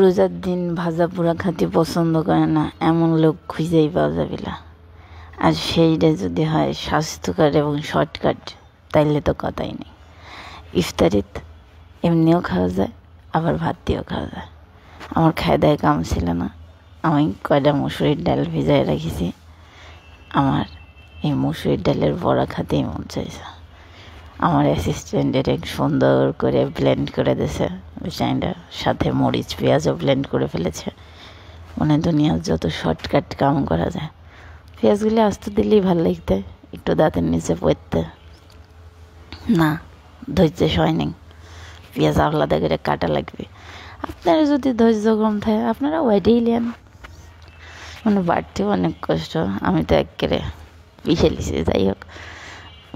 রোজার দিন ভাজা পোড়া খেতে পছন্দ করে না এমন লোক খুঁজেই পাওয়া যাবে না। আর সেইটা যদি হয় স্বাস্থ্যকর এবং শর্টকাট, তাইলে তো কথাই নেই। ইফতারিত এমনিও খাওয়া যায়, আবার ভাত দিয়েও খাওয়া যায়। আমার খায় দায় কাম ছিল না, আমি কয়টা মুসুরির ডাল ভিজায় রেখেছি। আমার এই মুসুরির ডালের বড়া খাতেই মন চাইছে। আমার অ্যাসিস্ট্যান্টের এক সুন্দর করে ব্লেন্ড করে দিয়েছে বেচাইনটা, সাথে মরিচ পেঁয়াজও ব্লেন্ড করে ফেলেছে। মানে দুনিয়ার যত শর্টকাট কাম করা যায়। পেঁয়াজগুলি আস্তে দিলেই ভালো লাগতে, একটু দাঁতের নিচে পড়তে না, ধৈর্য সয় নেই, পেঁয়াজ আলাদা করে কাটা লাগবে। আপনারা যদি ধৈর্য কম থাকে আপনারা ওয়াইডেই নেন, মানে বাড়তেও অনেক কষ্ট। আমি তো একেবারে পিষে লিছি। যাই হোক,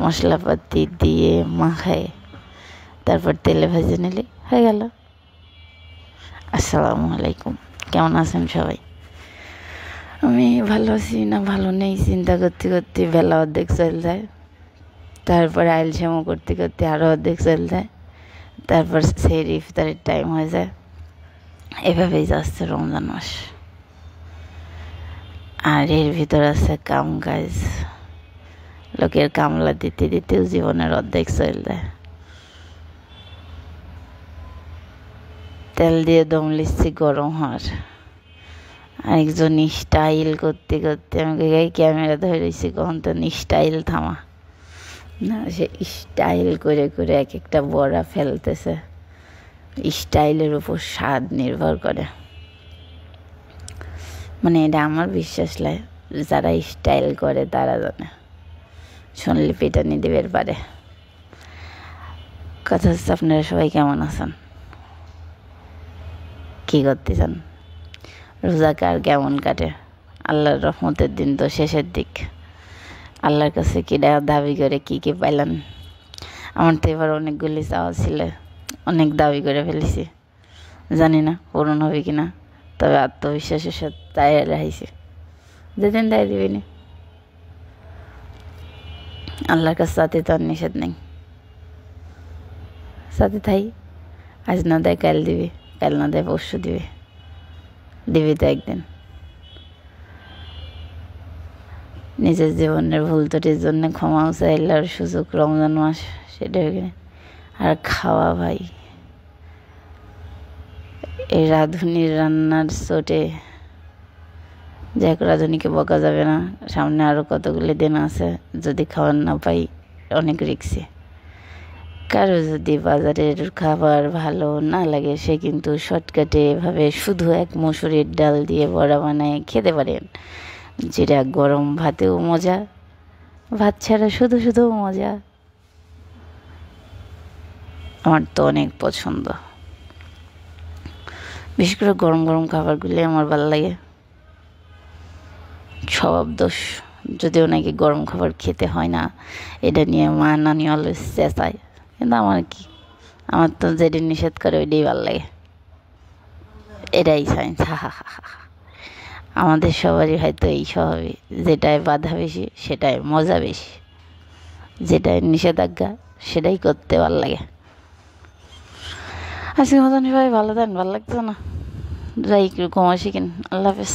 মশলাপাতি দিয়ে মাখায় তারপর তেলে ভেজে নিলে হয়ে গেল। আসসালামু আলাইকুম, কেমন আছেন সবাই? আমি ভালো আছি না ভালো নেই চিন্তা করতে করতে বেলা অর্ধেক চলে যায়, তারপরে আইল সেমো করতে করতে আরও অর্ধেক চলে যায়, তারপর সেই ইফতারের টাইম হয়ে যায়। এভাবেই যাচ্ছে রমজান মাস। আর এর ভিতর আছে কাম কাজ, লোকের কামলা দিতে দিতেও জীবনের অর্ধেক চলে যায়। তেল দিয়ে দম লিচ্ছি গরম হওয়ার, আরেকজন স্টাইল করতে করতে আমাকে গায়ে ক্যামেরা ধরে রয়েছি, কখন তো স্টাইল থামা না, সে স্টাইল করে করে এক একটা বড়া ফেলতেছে। স্টাইলের উপর স্বাদ নির্ভর করে, মানে এটা আমার বিশ্বাস লাগে, যারা স্টাইল করে তারা জানে, শুনলে পেটানি দেবের পারে। কথা হচ্ছে, আপনারা সবাই কেমন আছেন, কী করতে চান, রোজাকার কেমন কাটে? আল্লাহর রহমতের দিন তো শেষের দিক, আল্লাহর কাছে কিরা দাবি করে কী কী পাইলেন? আমার তো এবার অনেকগুলি চাওয়া ছিল, অনেক দাবি করে ফেলেছি, জানি না পূরণ হবে কি না, তবে আত্মবিশ্বাসের সাথে তাই রাখছি, যেদিন তাই দিবিনি। আল্লাহর কাছে সাথে তো আর নিষেধ নেই, সাথে থাই, আজ না দেয় কাল দিবি, কাল না দেয় পরশু দিবি, দিবি তো একদিন। নিজের জীবনের ভুল ত্রুটির জন্য ক্ষমাও চাইলার সুযোগ রমজান মাস, সেটা আর খাওয়া ভাই, এই রাঁধুনির রান্নার চোটে যে রাঁধুনিকে বকা যাবে না, সামনে আরও কতগুলি দিন আছে, যদি খাবার না পাই অনেক রিক্সি। কারো যদি বাজারের খাবার ভালো না লাগে, সে কিন্তু শর্টকাটে এভাবে শুধু এক মুসুরির ডাল দিয়ে বড়া বানায় খেতে পারেন, যেটা গরম ভাতেও মজা, ভাত ছাড়া শুধু শুধু মজা। আমার তো অনেক পছন্দ, বিশেষ করে গরম গরম খাবারগুলি আমার ভালো লাগে। স্বভাব দোষ, যদিও নাকি গরম খাবার খেতে হয় না, এটা নিয়ে মা নানি অলওয়েজ চেঁচায়, কিন্তু আমার কি, আমার তো যেটা নিষেধ করে ওইটাই ভালো লাগে, এটাই সাইন্স। আমাদের সবারই হয়তো এই স্বভাবে, যেটায় বাধা বেশি সেটাই মজা বেশি, যেটায় নিষেধাজ্ঞা সেটাই করতে ভালো লাগে। আজকের মতন সবাই ভালো থাকেন, ভালো লাগতো না, যাই একটু কমা শিখেন। আল্লাহ হাফেজ।